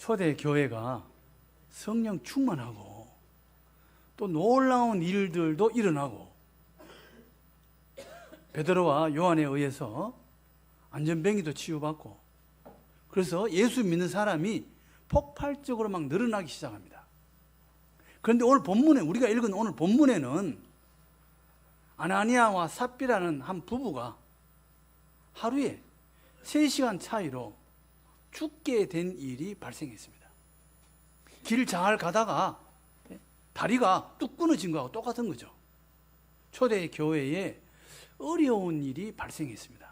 초대 교회가 성령 충만하고 또 놀라운 일들도 일어나고 베드로와 요한에 의해서 안전병이도 치유받고 그래서 예수 믿는 사람이 폭발적으로 막 늘어나기 시작합니다. 그런데 오늘 본문에 우리가 읽은 오늘 본문에는 아나니아와 삽비라는 한 부부가 하루에 3시간 차이로 죽게 된 일이 발생했습니다. 길 잘 가다가 다리가 뚝 끊어진 거하고 똑같은 거죠. 초대 교회에 어려운 일이 발생했습니다.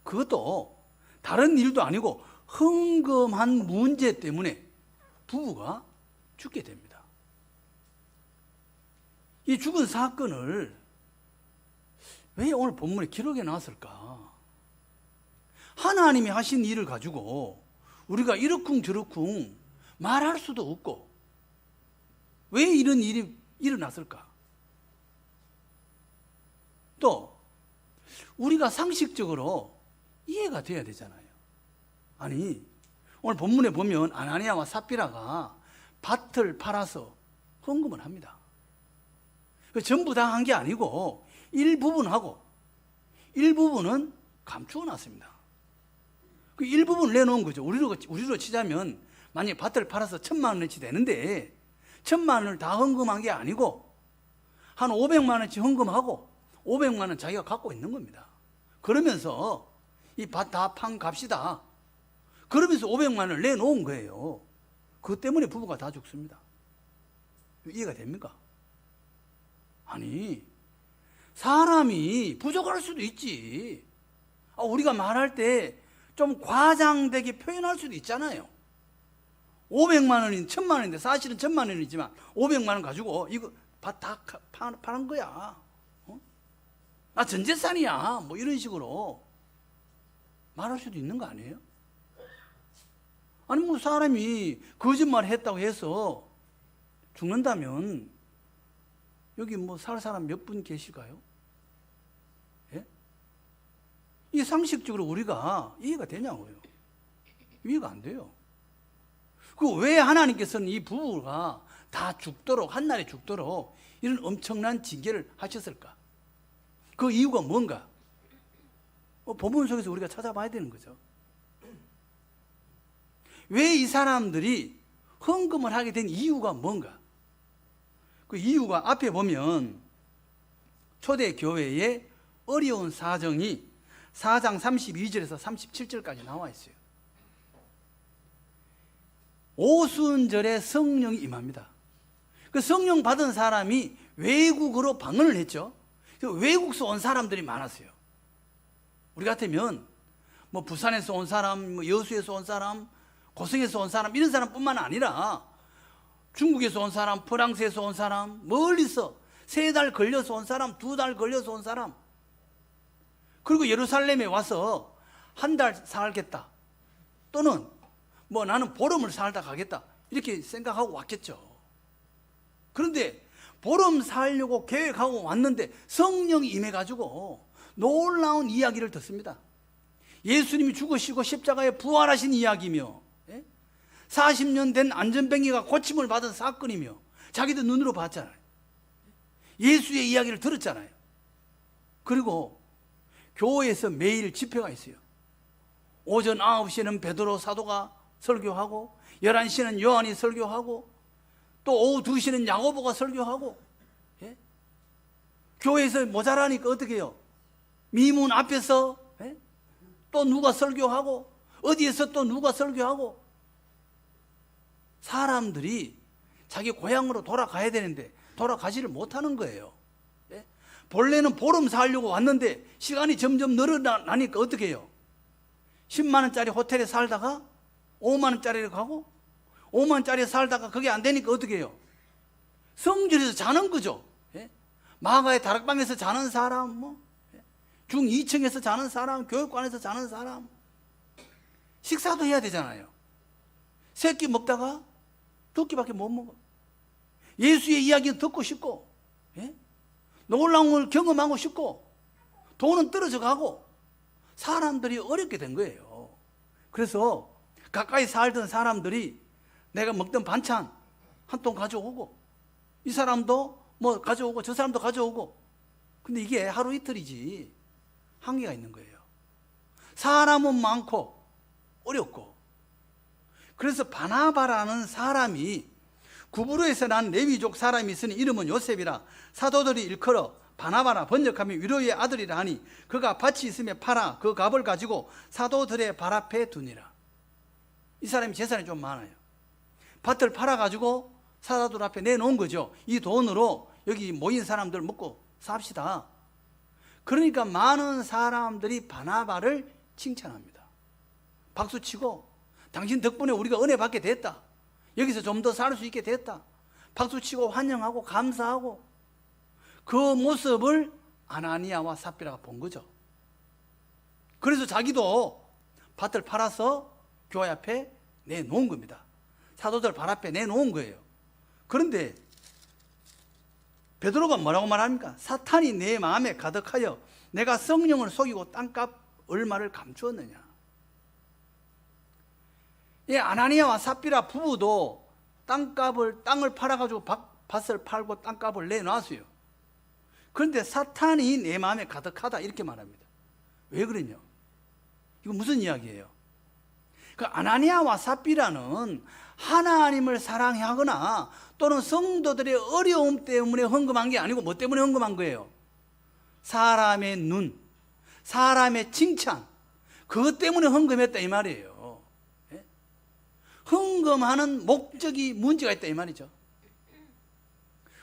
그것도 다른 일도 아니고 흥금한 문제 때문에 부부가 죽게 됩니다. 이 죽은 사건을 왜 오늘 본문에 기록해 놨을까? 하나님이 하신 일을 가지고 우리가 이러쿵저러쿵 말할 수도 없고 왜 이런 일이 일어났을까? 또 우리가 상식적으로 이해가 돼야 되잖아요. 아니 오늘 본문에 보면 아나니아와 삽비라가 밭을 팔아서 헌금을 합니다. 전부 다 한 게 아니고 일부분하고 일부분은 감추어 놨습니다. 그 일부분을 내놓은 거죠. 우리로 치자면 만약에 밭을 팔아서 1,000만 원어치 되는데 1,000만 원을 다 헌금한 게 아니고 한 500만 원치 헌금하고 500만 원 자기가 갖고 있는 겁니다. 그러면서 이 밭 다 판 값이다. 그러면서 500만 원을 내놓은 거예요. 그것 때문에 부부가 다 죽습니다. 이해가 됩니까? 아니 사람이 부족할 수도 있지. 우리가 말할 때 좀 과장되게 표현할 수도 있잖아요. 500만 원인 1,000만 원인데 사실은 1,000만 원이지만 500만 원 가지고 이거 밭 다 파는 거야. 나 전 재산이야. 뭐 이런 식으로 말할 수도 있는 거 아니에요? 아니 뭐 사람이 거짓말 했다고 해서 죽는다면 여기 뭐 살 사람 몇 분 계실까요? 예? 이 상식적으로 우리가 이해가 되냐고요. 이해가 안 돼요. 그 왜 하나님께서는 이 부부가 다 죽도록 한날에 죽도록 이런 엄청난 징계를 하셨을까? 그 이유가 뭔가? 본문 속에서 우리가 찾아봐야 되는 거죠. 왜 이 사람들이 헌금을 하게 된 이유가 뭔가? 그 이유가 앞에 보면 초대 교회의 어려운 사정이 4장 32절에서 37절까지 나와 있어요. 오순절에 성령이 임합니다. 그 성령 받은 사람이 외국으로 방언을 했죠. 외국에서 온 사람들이 많았어요. 우리 같으면 뭐 부산에서 온 사람, 뭐 여수에서 온 사람, 고성에서 온 사람 이런 사람뿐만 아니라 중국에서 온 사람, 프랑스에서 온 사람, 멀리서 3달 걸려서 온 사람, 2달 걸려서 온 사람, 그리고 예루살렘에 와서 1달 살겠다 또는 뭐 나는 보름을 살다 가겠다 이렇게 생각하고 왔겠죠. 그런데 보름 살려고 계획하고 왔는데 성령이 임해가지고 놀라운 이야기를 듣습니다. 예수님이 죽으시고 십자가에 부활하신 이야기며 40년 된 안전병이가 고침을 받은 사건이며 자기도 눈으로 봤잖아요. 예수의 이야기를 들었잖아요. 그리고 교회에서 매일 집회가 있어요. 오전 9시에는 베드로 사도가 설교하고 11시는 요한이 설교하고 또 오후 2시는 야고보가 설교하고 교회에서 모자라니까 어떻게 해요? 미문 앞에서 또 누가 설교하고 어디에서 또 누가 설교하고 사람들이 자기 고향으로 돌아가야 되는데 돌아가지를 못하는 거예요. 본래는 보름 살려고 왔는데 시간이 점점 늘어나니까 어떻게 해요? 10만 원짜리 호텔에 살다가 5만 원짜리를 가고 5만 원짜리에 살다가 그게 안 되니까 어떻게 해요? 성전에서 자는 거죠. 마가의 다락방에서 자는 사람, 뭐 중 2층에서 자는 사람, 교육관에서 자는 사람, 식사도 해야 되잖아요. 3끼 먹다가 2끼밖에 못 먹어. 예수의 이야기는 듣고 싶고 놀라운 걸 경험하고 싶고 돈은 떨어져 가고 사람들이 어렵게 된 거예요. 그래서 가까이 살던 사람들이 내가 먹던 반찬 한 통 가져오고, 이 사람도 뭐 가져오고 저 사람도 가져오고. 근데 이게 하루 이틀이지 한계가 있는 거예요. 사람은 많고 어렵고. 그래서 바나바라는 사람이 구브로에서 난 레위족 사람이 있으니 이름은 요셉이라 사도들이 일컬어 바나바라 번역하면 위로의 아들이라 하니 그가 밭이 있으며 팔아 그 값을 가지고 사도들의 발 앞에 두니라. 이 사람이 재산이 좀 많아요. 밭을 팔아가지고 사도들 앞에 내놓은 거죠. 이 돈으로 여기 모인 사람들 먹고 삽시다. 그러니까 많은 사람들이 바나바를 칭찬합니다. 박수치고 당신 덕분에 우리가 은혜 받게 됐다. 여기서 좀 더 살 수 있게 됐다. 박수치고 환영하고 감사하고. 그 모습을 아나니아와 삽비라가 본 거죠. 그래서 자기도 밭을 팔아서 교회 앞에 내놓은 겁니다. 사도들 발 앞에 내놓은 거예요. 그런데 베드로가 뭐라고 말합니까? 사탄이 내 마음에 가득하여 내가 성령을 속이고 땅값 얼마를 감추었느냐. 이 아나니아와 삽비라 부부도 땅을 팔아가지고 밭을 팔고 땅값을 내놨어요. 그런데 사탄이 내 마음에 가득하다 이렇게 말합니다. 왜 그러냐? 이거 무슨 이야기예요? 그 아나니아와 삽비라는 하나님을 사랑하거나 또는 성도들의 어려움 때문에 헌금한 게 아니고 뭐 때문에 헌금한 거예요? 사람의 눈, 사람의 칭찬, 그것 때문에 헌금했다 이 말이에요. 예? 헌금하는 목적이 문제가 있다 이 말이죠.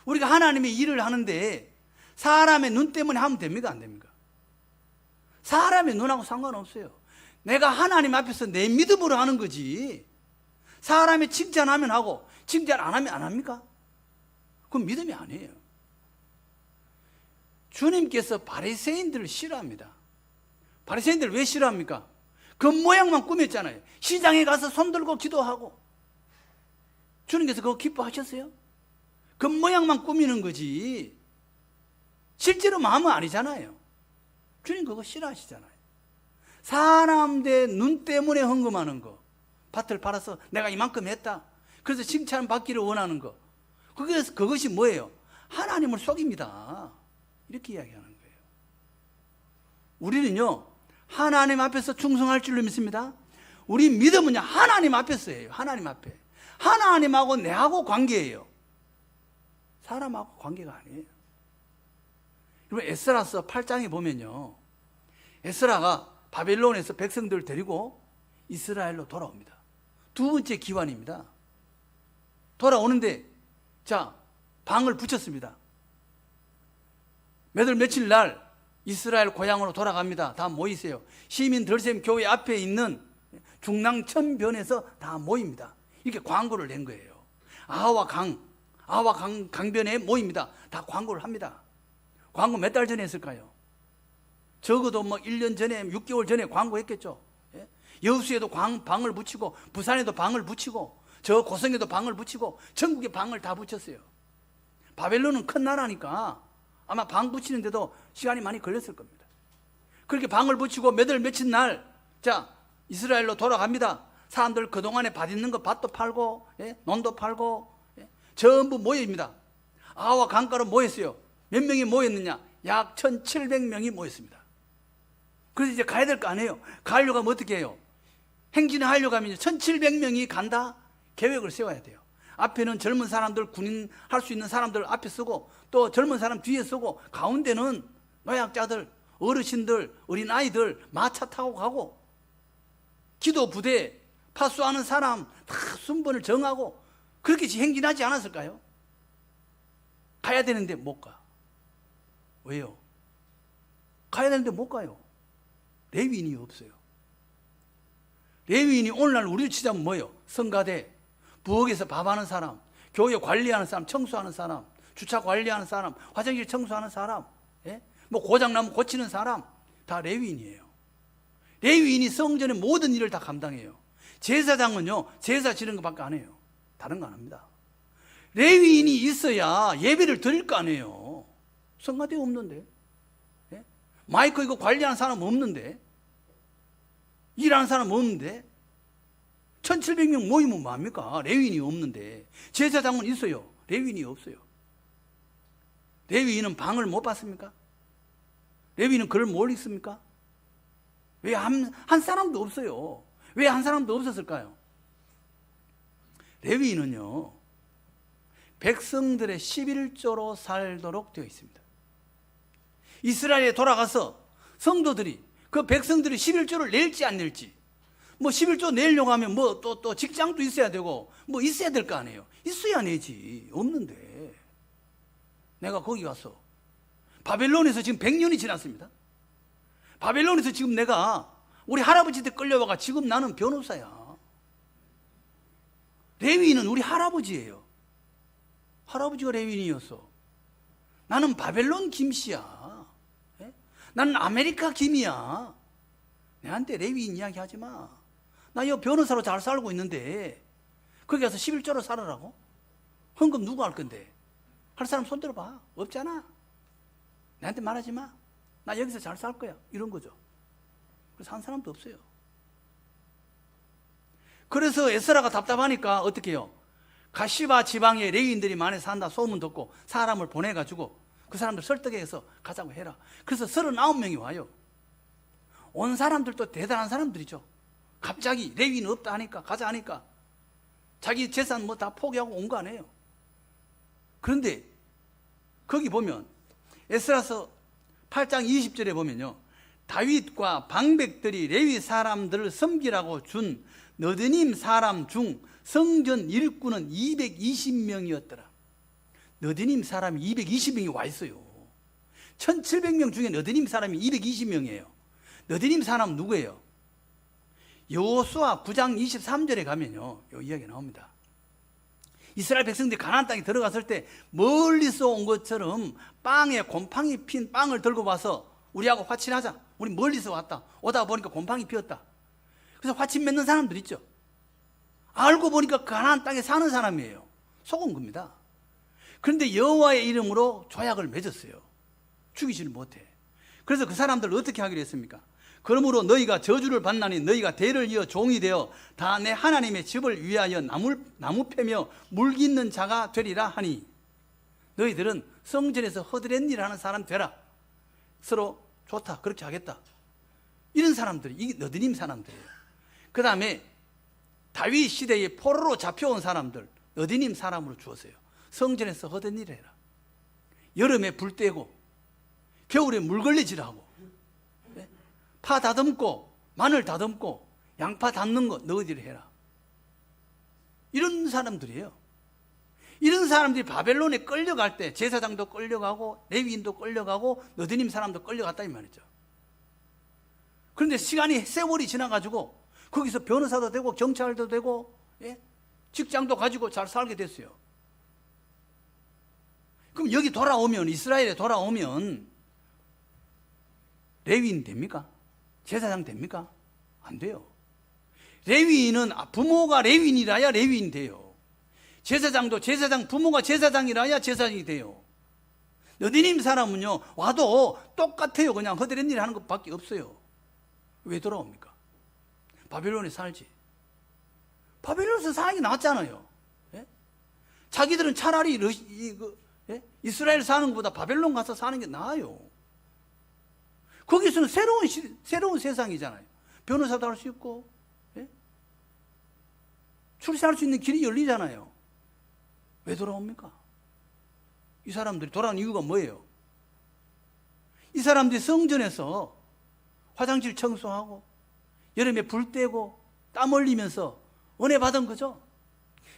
우리가 하나님의 일을 하는데 사람의 눈 때문에 하면 됩니까? 안 됩니까? 사람의 눈하고 상관없어요. 내가 하나님 앞에서 내 믿음으로 하는 거지. 사람이 칭찬하면 하고 칭찬 안 하면 안 합니까? 그건 믿음이 아니에요. 주님께서 바리새인들을 싫어합니다. 바리새인들을 왜 싫어합니까? 그 모양만 꾸몄잖아요. 시장에 가서 손들고 기도하고. 주님께서 그거 기뻐하셨어요? 그 모양만 꾸미는 거지 실제로 마음은 아니잖아요. 주님 그거 싫어하시잖아요. 사람들 눈 때문에 헌금하는 거, 밭을 팔아서 내가 이만큼 했다, 그래서 칭찬받기를 원하는 거, 그것이 뭐예요? 하나님을 속입니다. 이렇게 이야기하는 거예요. 우리는요 하나님 앞에서 충성할 줄로 믿습니다. 우리 믿음은요 하나님 앞에서예요. 하나님 앞에. 하나님하고 내하고 관계예요. 사람하고 관계가 아니에요. 여러분 에스라서 8장에 보면요, 에스라가 바벨론에서 백성들을 데리고 이스라엘로 돌아옵니다. 두 번째 기환입니다. 돌아오는데 자 방을 붙였습니다. 몇월 며칠 날 이스라엘 고향으로 돌아갑니다. 다 모이세요. 시민 덜셈 교회 앞에 있는 중랑천변에서 다 모입니다. 이렇게 광고를 낸 거예요. 아하와 강변에 모입니다. 다 광고를 합니다. 광고 몇 달 전에 했을까요? 적어도 뭐 1년 전에 6개월 전에 광고했겠죠. 예? 여수에도 방을 붙이고 부산에도 방을 붙이고 저 고성에도 방을 붙이고 전국에 방을 다 붙였어요. 바벨론은 큰 나라니까 아마 방 붙이는데도 시간이 많이 걸렸을 겁니다. 그렇게 방을 붙이고 몇월 며칠 날 자 이스라엘로 돌아갑니다. 사람들 그동안에 밭 있는 거 밭도 팔고 예? 논도 팔고 예? 전부 모여입니다. 아와 강가로 모였어요. 몇 명이 모였느냐? 약 1700명이 모였습니다. 그래서 이제 가야 될 거 아니에요. 가려고 하면 어떻게 해요? 행진을 하려고 하면 1700명이 간다? 계획을 세워야 돼요. 앞에는 젊은 사람들, 군인 할 수 있는 사람들 앞에 쓰고 또 젊은 사람 뒤에 쓰고 가운데는 노약자들, 어르신들, 어린아이들 마차 타고 가고 기도 부대, 파수하는 사람 다 순번을 정하고 그렇게 행진하지 않았을까요? 가야 되는데 못 가. 왜요? 가야 되는데 못 가요. 레위인이 없어요. 레위인이 오늘날 우리를 치자면 뭐예요? 성가대, 부엌에서 밥하는 사람, 교회 관리하는 사람, 청소하는 사람, 주차 관리하는 사람, 화장실 청소하는 사람, 예? 뭐 고장나면 고치는 사람, 다 레위인이에요. 레위인이 성전의 모든 일을 다 감당해요. 제사장은요 제사 지는 것밖에 안 해요. 다른 거 안 합니다. 레위인이 있어야 예배를 드릴 거 아니에요. 성가대 없는데, 예? 마이크 이거 관리하는 사람 없는데, 일하는 사람 없는데, 1700명 모이면 뭐합니까? 레위인이 없는데. 제사장은 있어요. 레위인이 없어요. 레위인은 방을 못 받습니까? 레위인은 글을 못 읽습니까? 왜 한 사람도 없어요? 왜 한 사람도 없었을까요? 레위인은요, 백성들의 11조로 살도록 되어 있습니다. 이스라엘에 돌아가서 성도들이 그 백성들이 11조를 낼지 안 낼지, 뭐 11조 내려고 하면 뭐 또 직장도 있어야 되고 뭐 있어야 될 거 아니에요. 있어야 내지. 없는데 내가 거기 가서 바벨론에서 지금 100년이 지났습니다. 바벨론에서 지금 내가 우리 할아버지 때 끌려와가 지금 나는 변호사야. 레위인은 우리 할아버지예요. 할아버지가 레위인이었어. 나는 바벨론 김씨야. 예? 나는 아메리카 김이야. 내한테 레위인 이야기 하지 마. 나 이 변호사로 잘 살고 있는데 거기 가서 11조로 살으라고? 헌금 누가 할 건데? 할 사람 손 들어봐. 없잖아. 내한테 말하지 마. 나 여기서 잘 살 거야. 이런 거죠. 그래서 한 사람도 없어요. 그래서 에스라가 답답하니까 어떻게 해요? 가시바 지방에 레위인들이 많이 산다 소문 듣고 사람을 보내가지고 그 사람들 설득해서 가자고 해라. 그래서 39명이 와요. 온 사람들도 대단한 사람들이죠. 갑자기 레위인 없다 하니까 가자 하니까 자기 재산 뭐 다 포기하고 온 거 아니에요. 그런데 거기 보면 에스라서 8장 20절에 보면요, 다윗과 방백들이 레위 사람들을 섬기라고 준 너드님 사람 중 성전 일꾼은 220명이었더라. 너드님 사람이 220명이 와 있어요. 1700명 중에 너드님 사람이 220명이에요. 너드님 사람 누구예요? 여호수아 9장 23절에 가면요, 이 이야기 나옵니다. 이스라엘 백성들이 가나안 땅에 들어갔을 때 멀리서 온 것처럼 빵에 곰팡이 핀 빵을 들고 와서 우리하고 화친하자. 우리 멀리서 왔다. 오다 보니까 곰팡이 피었다. 그래서 화친 맺는 사람들 있죠. 알고 보니까 가나안 땅에 사는 사람이에요. 속은 겁니다. 그런데 여호와의 이름으로 조약을 맺었어요. 죽이지를 못해. 그래서 그 사람들을 어떻게 하기로 했습니까? 그러므로 너희가 저주를 받나니 너희가 대를 이어 종이 되어 다 내 하나님의 집을 위하여 나무 패며 물 깃는 자가 되리라 하니, 너희들은 성전에서 허드렛 일을 하는 사람 되라. 서로 좋다, 그렇게 하겠다. 이런 사람들이, 이게 너드님 사람들이에요. 그 다음에 다윗 시대에 포로로 잡혀온 사람들 너드님 사람으로 주었어요. 성전에서 허드렛 일을 해라. 여름에 불 떼고 겨울에 물걸레질하고 파 다듬고 마늘 다듬고 양파 담는 거 너희들이 해라. 이런 사람들이에요. 이런 사람들이 바벨론에 끌려갈 때 제사장도 끌려가고 레위인도 끌려가고 너드님 사람도 끌려갔다 이 말이죠. 그런데 세월이 지나가지고 거기서 변호사도 되고 경찰도 되고, 예? 직장도 가지고 잘 살게 됐어요. 그럼 여기 돌아오면, 이스라엘에 돌아오면 레위인 됩니까? 제사장 됩니까? 안 돼요. 레위인은 부모가 레위인이라야 레위인 돼요. 제사장도 제사장, 부모가 제사장이라야 제사장이 돼요. 너드님 사람은요, 와도 똑같아요. 그냥 허드렛 일 하는 것밖에 없어요. 왜 돌아옵니까? 바벨론에 살지. 바벨론에서 사는 게 낫잖아요. 예? 자기들은 차라리 이스라엘 사는 것보다 바벨론 가서 사는 게 나아요. 거기서는 새로운 세상이잖아요. 변호사도 할 수 있고, 예? 출세할 수 있는 길이 열리잖아요. 왜 돌아옵니까? 이 사람들이 돌아온 이유가 뭐예요? 이 사람들이 성전에서 화장실 청소하고 여름에 불 떼고 땀 흘리면서 은혜 받은 거죠.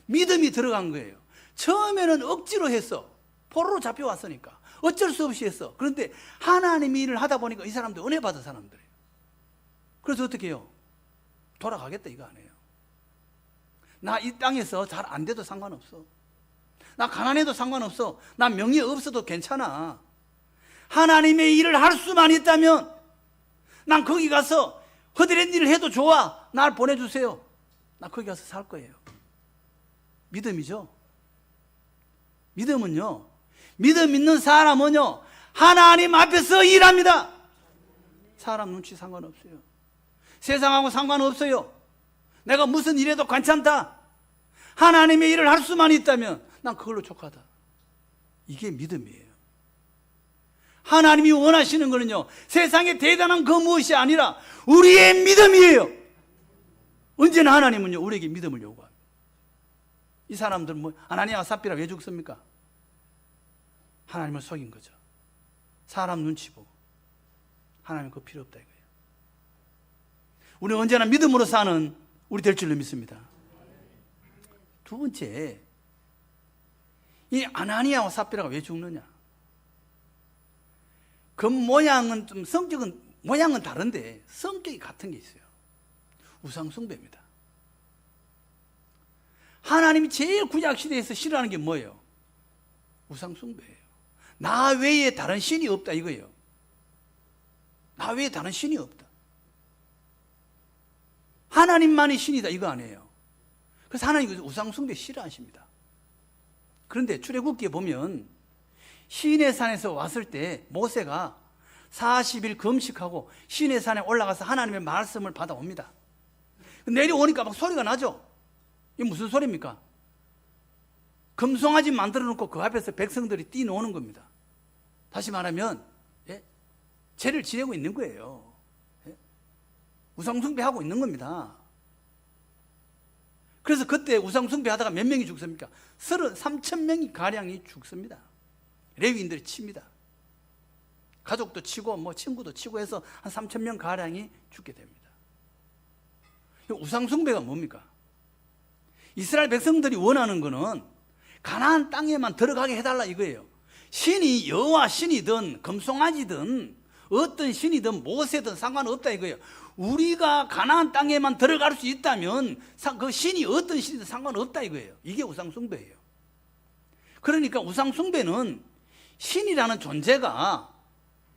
믿음이 들어간 거예요. 처음에는 억지로 했어. 포로로 잡혀왔으니까 어쩔 수 없이 했어. 그런데 하나님의 일을 하다 보니까 이 사람들 은혜 받은 사람들이에요. 그래서 어떻게 해요? 돌아가겠다 이거 아니에요. 나 이 땅에서 잘 안 돼도 상관없어. 나 가난해도 상관없어. 나 명예 없어도 괜찮아. 하나님의 일을 할 수만 있다면 난 거기 가서 허드렛 일을 해도 좋아. 날 보내주세요. 나 거기 가서 살 거예요. 믿음이죠. 믿음은요, 믿음 있는 사람은요, 하나님 앞에서 일합니다. 사람 눈치 상관없어요. 세상하고 상관없어요. 내가 무슨 일해도 괜찮다. 하나님의 일을 할 수만 있다면 난 그걸로 족하다. 이게 믿음이에요. 하나님이 원하시는 거는요, 세상에 대단한 그 무엇이 아니라 우리의 믿음이에요. 언제나 하나님은요, 우리에게 믿음을 요구합니다. 이 사람들은 뭐 아나니아와 삽비라 왜 죽습니까? 하나님을 속인 거죠. 사람 눈치 보고. 하나님 그거 필요 없다 이거예요. 우리는 언제나 믿음으로 사는 우리 될 줄로 믿습니다. 두 번째, 이 아나니아와 삽비라가 왜 죽느냐? 그 모양은 좀 성격은 모양은 다른데 성격이 같은 게 있어요. 우상숭배입니다. 하나님이 제일 구약 시대에서 싫어하는 게 뭐예요? 우상숭배예요. 나 외에 다른 신이 없다 이거예요. 나 외에 다른 신이 없다. 하나님만이 신이다 이거 아니에요. 그래서 하나님이 우상숭배 싫어하십니다. 그런데 출애굽기에 보면 시내 산에서 왔을 때 모세가 40일 금식하고 시내 산에 올라가서 하나님의 말씀을 받아옵니다. 내려오니까 막 소리가 나죠. 이게 무슨 소리입니까? 금송아지 만들어 놓고 그 앞에서 백성들이 뛰노는 겁니다. 다시 말하면 죄를 지내고 있는 거예요. 우상숭배하고 있는 겁니다. 그래서 그때 우상숭배하다가 몇 명이 죽습니까? 3,000명이 가량이 죽습니다. 레위인들이 칩니다. 가족도 치고 뭐 친구도 치고 해서 한 3,000명 가량이 죽게 됩니다. 우상숭배가 뭡니까? 이스라엘 백성들이 원하는 거는 가나안 땅에만 들어가게 해달라 이거예요. 신이 여호와 신이든 금송아지든 어떤 신이든 모세든 상관없다 이거예요. 우리가 가나안 땅에만 들어갈 수 있다면 그 신이 어떤 신이든 상관없다 이거예요. 이게 우상숭배예요. 그러니까 우상숭배는 신이라는 존재가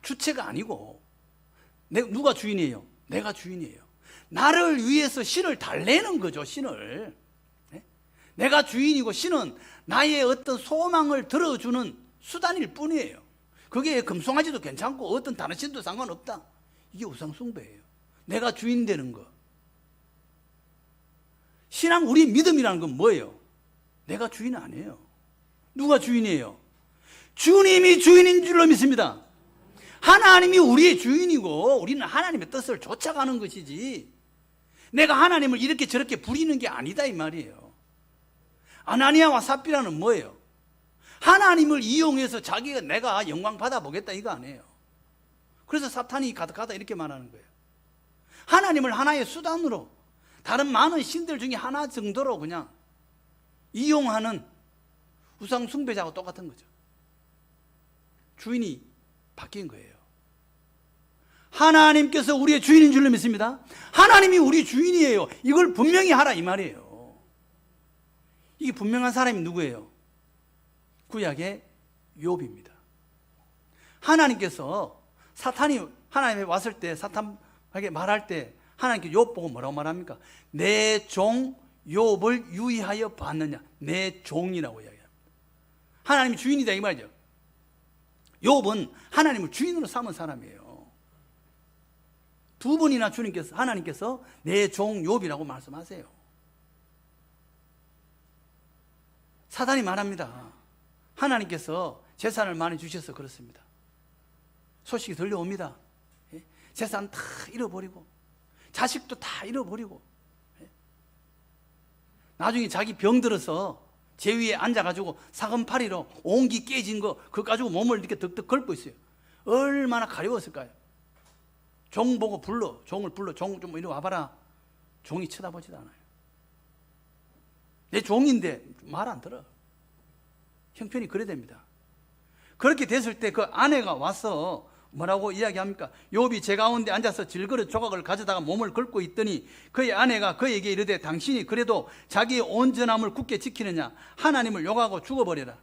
주체가 아니고 누가 주인이에요? 내가 주인이에요. 나를 위해서 신을 달래는 거죠. 신을. 내가 주인이고 신은 나의 어떤 소망을 들어주는 수단일 뿐이에요. 그게 금송아지도 괜찮고 어떤 다른 신도 상관없다. 이게 우상숭배예요. 내가 주인 되는 거. 신앙 우리 믿음이라는 건 뭐예요? 내가 주인 아니에요. 누가 주인이에요? 주님이 주인인 줄로 믿습니다. 하나님이 우리의 주인이고 우리는 하나님의 뜻을 쫓아가는 것이지 내가 하나님을 이렇게 저렇게 부리는 게 아니다 이 말이에요. 아나니아와 삽비라는 뭐예요? 하나님을 이용해서 자기가 내가 영광 받아보겠다 이거 아니에요. 그래서 사탄이 가득하다 이렇게 말하는 거예요. 하나님을 하나의 수단으로 다른 많은 신들 중에 하나 정도로 그냥 이용하는 우상 숭배자하고 똑같은 거죠. 주인이 바뀐 거예요. 하나님께서 우리의 주인인 줄로 믿습니다. 하나님이 우리 주인이에요. 이걸 분명히 하라 이 말이에요. 이게 분명한 사람이 누구예요? 구약의 욥입니다. 하나님께서 사탄이 하나님에 왔을 때 사탄에게 말할 때 하나님께 욥 보고 뭐라고 말합니까? 내 종 욥을 유의하여 봤느냐? 내 종이라고 이야기합니다. 하나님이 주인이다 이 말이죠. 욥은 하나님을 주인으로 삼은 사람이에요. 두 번이나 하나님께서 내 종 욥이라고 말씀하세요. 사단이 말합니다. 하나님께서 재산을 많이 주셔서 그렇습니다. 소식이 들려옵니다. 재산 다 잃어버리고 자식도 다 잃어버리고 나중에 자기 병들어서 제 위에 앉아가지고 사금팔이로 온기 깨진 거 그거 가지고 몸을 이렇게 덕덕 긁고 있어요. 얼마나 가려웠을까요? 종 보고 종을 불러 종 좀 이리 와봐라. 종이 쳐다보지도 않아요. 내 종인데 말 안 들어. 형편이 그래 됩니다. 그렇게 됐을 때 그 아내가 와서 뭐라고 이야기합니까? 욥이 제 가운데 앉아서 질그릇 조각을 가져다가 몸을 긁고 있더니 그의 아내가 그에게 이르되 당신이 그래도 자기의 온전함을 굳게 지키느냐? 하나님을 욕하고 죽어버려라.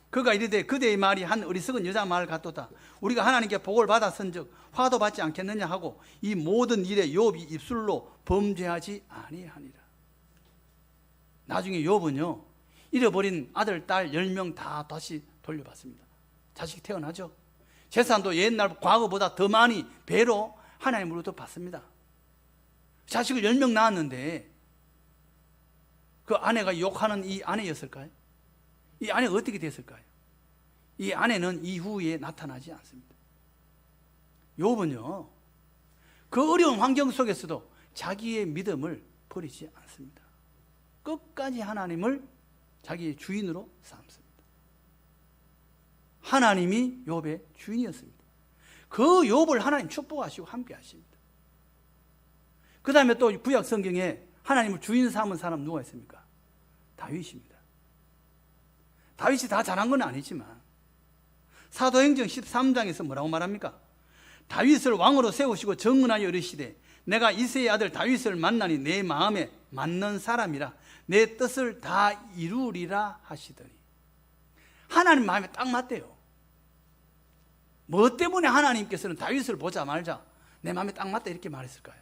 그가 이르되 그대의 말이 한 어리석은 여자 말 같도다. 우리가 하나님께 복을 받았은즉 화도 받지 않겠느냐 하고 이 모든 일에 욥이 입술로 범죄하지 아니하니라. 나중에 욥은요 잃어버린 아들, 딸 10명 다 다시 돌려받습니다. 자식이 태어나죠. 재산도 옛날 과거보다 더 많이 배로 하나님으로부터 받습니다. 자식을 10명 낳았는데 그 아내가 욕하는 이 아내였을까요? 이 아내가 어떻게 됐을까요? 이 아내는 이후에 나타나지 않습니다. 욥은요, 그 어려운 환경 속에서도 자기의 믿음을 버리지 않습니다. 끝까지 하나님을 자기의 주인으로 삼습니다. 하나님이 욥의 주인이었습니다. 그 욥을 하나님 축복하시고 함께 하십니다. 그 다음에 또 구약 성경에 하나님을 주인 삼은 사람 누가 있습니까? 다윗입니다. 다윗이 다 잘한 건 아니지만 사도행전 13장에서 뭐라고 말합니까? 다윗을 왕으로 세우시고 정은하여 이르시되 내가 이새의 아들 다윗을 만나니 내 마음에 맞는 사람이라 내 뜻을 다 이루리라 하시더니, 하나님 마음에 딱 맞대요. 뭐 때문에 하나님께서는 다윗을 보자 말자 내 마음에 딱 맞다 이렇게 말했을까요?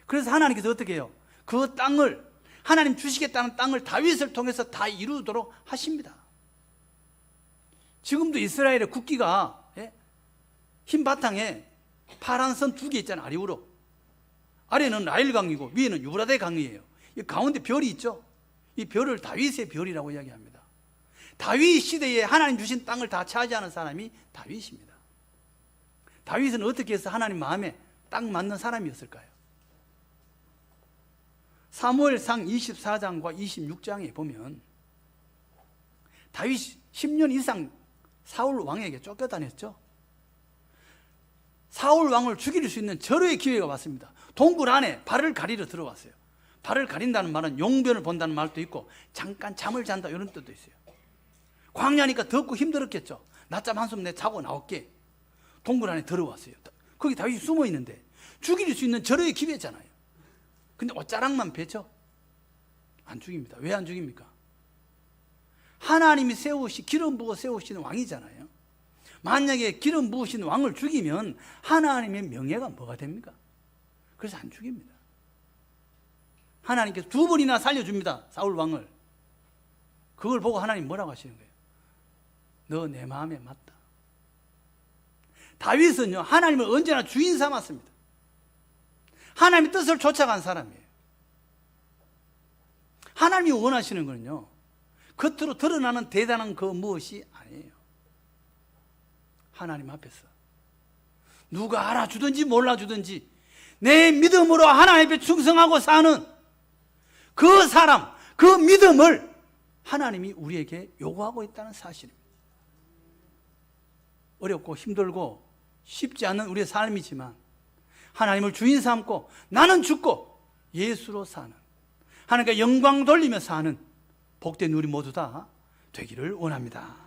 그래서 하나님께서 어떻게 해요? 그 땅을, 하나님 주시겠다는 땅을 다윗을 통해서 다 이루도록 하십니다. 지금도 이스라엘의 국기가 흰 바탕에 파란 선 두 개 있잖아요. 아래로. 아래는 나일강이고 위에는 유브라데 강이에요. 이 가운데 별이 있죠. 이 별을 다윗의 별이라고 이야기합니다. 다윗 시대에 하나님 주신 땅을 다 차지하는 사람이 다윗입니다. 다윗은 어떻게 해서 하나님 마음에 딱 맞는 사람이었을까요? 사무엘상 24장과 26장에 보면 다윗이 10년 이상 사울 왕에게 쫓겨다녔죠. 사울 왕을 죽일 수 있는 절호의 기회가 왔습니다. 동굴 안에 발을 가리러 들어왔어요. 발을 가린다는 말은 용변을 본다는 말도 있고 잠깐 잠을 잔다 이런 뜻도 있어요. 광야니까 덥고 힘들었겠죠. 낮잠 한숨 내 자고 나올게. 동굴 안에 들어왔어요. 거기 다윗이 숨어 있는데 죽일 수 있는 절호의 기회잖아요. 근데 옷자락만 베죠? 안 죽입니다. 왜 안 죽입니까? 하나님이 기름 부어 세우시는 왕이잖아요. 만약에 기름 부으신 왕을 죽이면 하나님의 명예가 뭐가 됩니까? 그래서 안 죽입니다. 하나님께서 2번이나 살려줍니다. 사울 왕을. 그걸 보고 하나님 뭐라고 하시는 거예요? 너 내 마음에 맞다. 다윗은요, 하나님을 언제나 주인 삼았습니다. 하나님의 뜻을 쫓아간 사람이에요. 하나님이 원하시는 거는요, 겉으로 드러나는 대단한 그 무엇이 아니에요. 하나님 앞에서 누가 알아주든지 몰라주든지 내 믿음으로 하나님 앞에 충성하고 사는 그 사람, 그 믿음을 하나님이 우리에게 요구하고 있다는 사실입니다. 어렵고 힘들고 쉽지 않은 우리의 삶이지만 하나님을 주인 삼고 나는 죽고 예수로 사는, 하나님께 영광 돌리며 사는 복된 우리 모두 다 되기를 원합니다.